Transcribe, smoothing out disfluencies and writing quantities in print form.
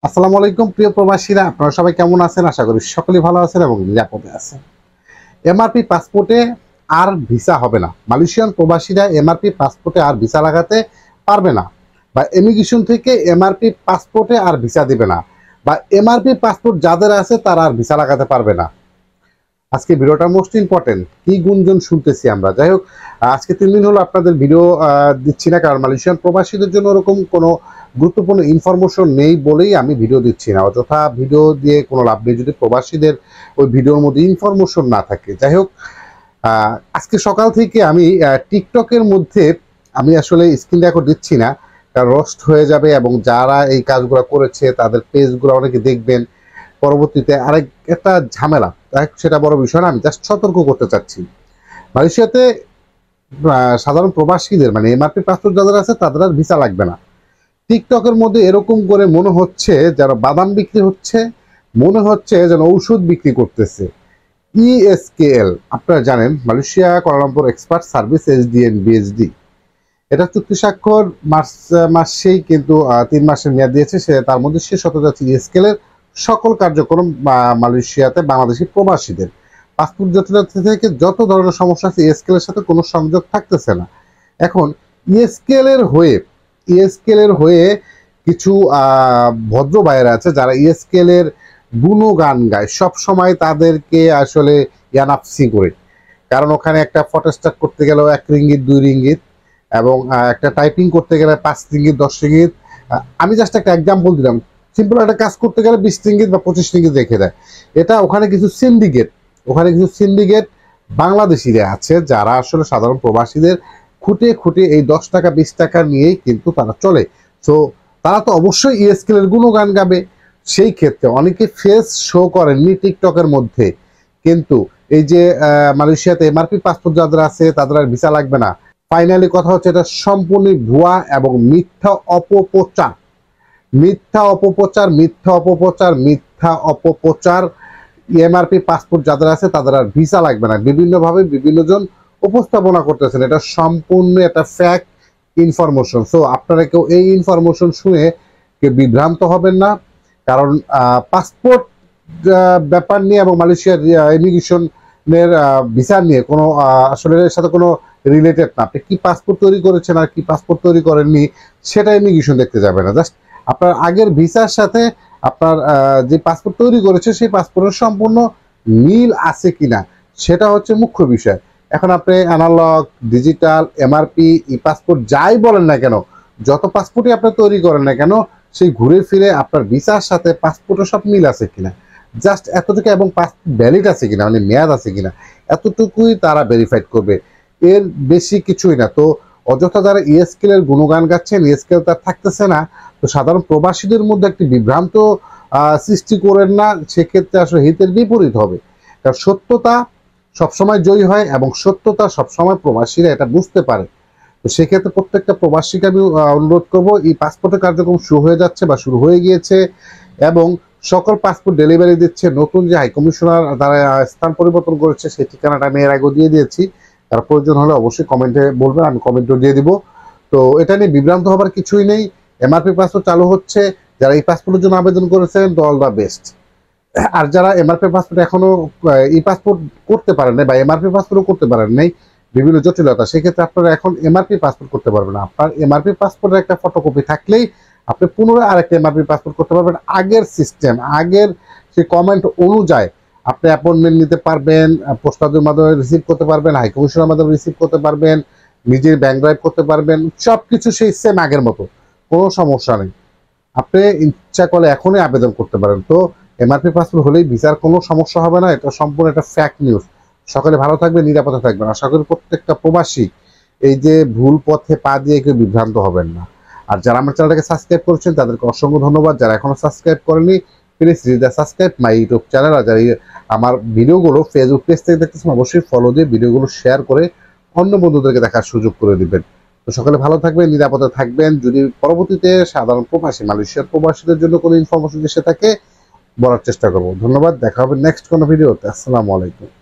আসসালামু আলাইকুম প্রিয় প্রবাসীরা, আপনারা সবাই কেমন আছেন? আশা করি সকলেই ভালো আছেন এবং নিরাপদে আছেন। এমআরপি পাসপোর্টে আর ভিসা হবে না। মালয়েশিয়ান প্রবাসীরা এমআরপি পাসপোর্টে আর ভিসা লাগাতে পারবে না, বা ইমিগ্রেশন থেকে এমআরপি পাসপোর্টে আর ভিসা দিবে না, বা এমআরপি পাসপোর্ট যাদের আছে তারা আর ভিসা লাগাতে পারবে না। আজকে ভিডিওটা মোস্ট ইম্পর্টেন্ট। কি গুঞ্জন শুনতেছি আমরা। যাই হোক, আজকে 3 দিন হলো আপনাদের ভিডিও দিচ্ছি না, কারণ মালয়েশিয়ান প্রবাসীদের জন্য ওরকম কোনো গুরুত্বপূর্ণ ইনফরমেশন নেই বলেই আমি ভিডিও দিচ্ছি না। অযথা ভিডিও দিয়ে কোনো লাভ নেই যদি প্রবাসীদের ওই ভিডিওর মধ্যে ইনফরমেশন না থাকে। যাই হোক, আজকে সকাল থেকে আমি টিকটকের মধ্যে আমি আসলে স্ক্রিন রেকর্ড দিচ্ছি না, কারণ রোস্ট হয়ে যাবে, এবং যারা এই কাজগুলো করেছে তাদের পেজগুলো অনেকে দেখবেন, পরবর্তীতে আরেক একটা ঝামেলা। সেটা বড় বিষয় না, আমি জাস্ট সতর্ক করতে চাচ্ছি। মালয়েশিয়াতে সাধারণ প্রবাসীদের মানে এমআরপি পাসপোর্ট যাদের আছে তাদের আর ভিসা লাগবে না। টিকটকের মধ্যে এরকম করে মনে হচ্ছে যারা বাদাম বিক্রি হচ্ছে, মনে হচ্ছে যেন ঔষধ বিক্রি করতেছে। ইএসকেএল আপনারা জানেন, Malaysia Kuala Lumpur expert service SDN BSD, এটা চুক্তি স্বাক্ষর মাসেই কিন্তু 3 মাসের মেয়াদ দিয়েছে। সে তার মধ্যে শেষ হতে যাচ্ছে ইএসকেএল এর সকল কার্যক্রম মালয়েশিয়াতে বাংলাদেশি প্রবাসীদের পাসপোর্ট জটিলতা থেকে যত ধরনের সমস্যা আছে ইএসকেএল এর সাথে কোনো সংযোগ থাকতেছে না। এখন ইএসকেএল এর হয়ে কিছু ভদ্র ভাইয়েরা আছে যারা ইএসকেএল এর গুণগান গায়, সব সময় তাদেরকে আসলে ইয়ানাফসি করে। কারণ ওখানে একটা ফটো স্টার্ট করতে গেলেও 1 রিঙ্গিত 2 রিঙ্গিত, এবং একটা টাইপিং করতে গেলে 5 রিঙ্গিত 10 রিঙ্গিত। আমি জাস্ট একটা এক্সাম্পল দিলাম। সিম্পল একটা কাজ করতে গেলে 20 রিঙ্গিত বা 25 রিঙ্গিত রেখে দেয়। এটা ওখানে কিছু সিন্ডিকেট বাংলাদেশিরা আছে যারা আসলে সাধারণ প্রবাসীদের খুঁটে খুঁটে এই 10 টাকা 20 টাকা নিয়েই কিন্তু তারা চলে। তো তারা তো অবশ্যই ইএসকেএল এর গুণগান গাবে। সেই ক্ষেত্রে অনেকে ফেস শো করেননি টিকটকের মধ্যে, কিন্তু এই যে মালয়েশিয়াতে এমআরপি পাসপোর্ট যাদের আছে তাদের আর ভিসা লাগবে না। ফাইনালি কথা হচ্ছে এটা সম্পূর্ণ ভুয়া এবং মিথ্যা অপপ্রচার। এমআরপি পাসপোর্ট যাদের আছে তাদের আর ভিসা লাগবে না, বিভিন্নভাবে বিভিন্নজন উপস্থাপনা করতেছেন। এটা সম্পূর্ণ একটা ফ্যাক্ট ইনফরমেশন। সো আপনারা কেউ এই ইনফরমেশন শুনে কেউ বিভ্রান্ত হবেন না, কারণ পাসপোর্ট ব্যাপার নিয়ে এবং মালয়েশিয়ার ইমিগ্রেশনের ভিসা নিয়ে কোনো আসলে এর সাথে কোনো রিলেটেড না। আপনি কি পাসপোর্ট তৈরি করেছেন আর কি পাসপোর্ট তৈরি করেননি সেটা ইমিগ্রেশন দেখতে যাবে না। জাস্ট আপনার আগের ভিসার সাথে আপনার যে পাসপোর্ট তৈরি করেছে সেই পাসপোর্টের সম্পূর্ণ মিল আছে কিনা সেটা হচ্ছে মুখ্য বিষয়। এখন আপনি অ্যানালগ, ডিজিটাল, এমআরপি, ই পাসপোর্ট যাই বলেন না কেন, যত পাসপোর্টই আপনি তৈরি করেন না কেন, সেই ঘুরে ফিরে আপনার ভিসার সাথে পাসপোর্টের সব মিল আছে কিনা, জাস্ট এতটুকু, এবং পাসপোর্ট ভ্যালিড আছে কিনা মানে মেয়াদ আছে কিনা, এতটুকুই তারা ভেরিফাইড করবে, এর বেশি কিছুই না। তো অযথা যারা ইএসকেএল এর গুণগান গাচ্ছেন, ইএসকেএল তার থাকতেছে না, তো সাধারণ প্রবাসীদের মধ্যে একটি বিভ্রান্ত সৃষ্টি করেন না। সেক্ষেত্রে আসলে হিতের বিপরীত হবে, কারণ সত্যতা সবসময় জয়ী হয় এবং সত্যতা সবসময় প্রবাসীরা এটা বুঝতে পারে। তো সেক্ষেত্রে প্রত্যেকটা প্রবাসীকে আমি অনুরোধ করবো, এই পাসপোর্টের কার্যক্রম শুরু হয়ে যাচ্ছে বা শুরু হয়ে গিয়েছে, এবং সকল পাসপোর্ট ডেলিভারি দিচ্ছে। নতুন যে হাইকমিশনার তারা স্থান পরিবর্তন করেছে সেই ঠিকানাটা আমি এর আগেও দিয়ে দিয়েছি, তার প্রয়োজন হলে অবশ্যই কমেন্টে বলবেন, আমি কমেন্টও দিয়ে দিব। তো এটা নিয়ে বিভ্রান্ত হবার কিছুই নেই। এমআরপি পাসপোর্ট চালু হচ্ছে, যারা এই পাসপোর্টের জন্য আবেদন করেছেন তো অল দ্য বেস্ট। আর যারা এমআরপি পাসপোর্ট এখনো ই পাসপোর্ট করতে পারেন নাই বা এমআরপি পাসপোর্টও করতে পারেন নাই, বিভিন্ন জটিলতা, সেক্ষেত্রে আপনারা এখন এমআরপি পাসপোর্ট করতে পারবেন না। আপনার এমআরপি পাসপোর্টের একটা ফটোকপি থাকলেই আপনি পুনরায় আরেকটা এমআরপি পাসপোর্ট করতে পারবেন। আগের সিস্টেম, আগের সেই কমেন্ট অনুযায়ী আপনি অ্যাপয়েন্টমেন্ট নিতে পারবেন, পোস্টাদের মাধ্যমে রিসিভ করতে পারবেন, হাইকমিশনের মাধ্যমে রিসিভ করতে পারবেন, নিজের ব্যাংক ড্রাইভ করতে পারবেন, সব কিছু সেই সেম আগের মতো, কোনো সমস্যা নেই। আপনি ইচ্ছা করলে এখনই আবেদন করতে পারেন। তো এমআরপি পাসপোর্ট হলেই ভিসার কোনো সমস্যা হবে না, এটা সম্পূর্ণ একটা ফ্যাক্ট নিউজ। সকলে ভালো থাকবেন, নিরাপদে থাকবেন। আশা করি প্রত্যেকটা প্রবাসী এই যে ভুল পথে পা দিয়ে কেউ বিভ্রান্ত হবেন না। আর যারা আমার চ্যানেলটাকে সাবস্ক্রাইব করেছেন তাদেরকে অসংখ্য ধন্যবাদ। যারা এখনো সাবস্ক্রাইব করেনি please subscribe my YouTube channel. আর যারা আমার ভিডিওগুলো ফেসবুক পেজ থেকে দেখতেছেন অবশ্যই ফলো দিয়ে ভিডিওগুলো শেয়ার করে অন্য বন্ধুদেরকে দেখার সুযোগ করে দিবেন। তো সকলে ভালো থাকবেন, নিরাপদে থাকবেন। যদি পরবর্তীতে সাধারণ প্রবাসী মালয়েশিয়ার প্রবাসীদের জন্য কোনো ইনফরমেশন এসে থাকে বলার চেষ্টা করবো। ধন্যবাদ, দেখা হবে নেক্সট কোনো ভিডিওতে। আসসালামু আলাইকুম।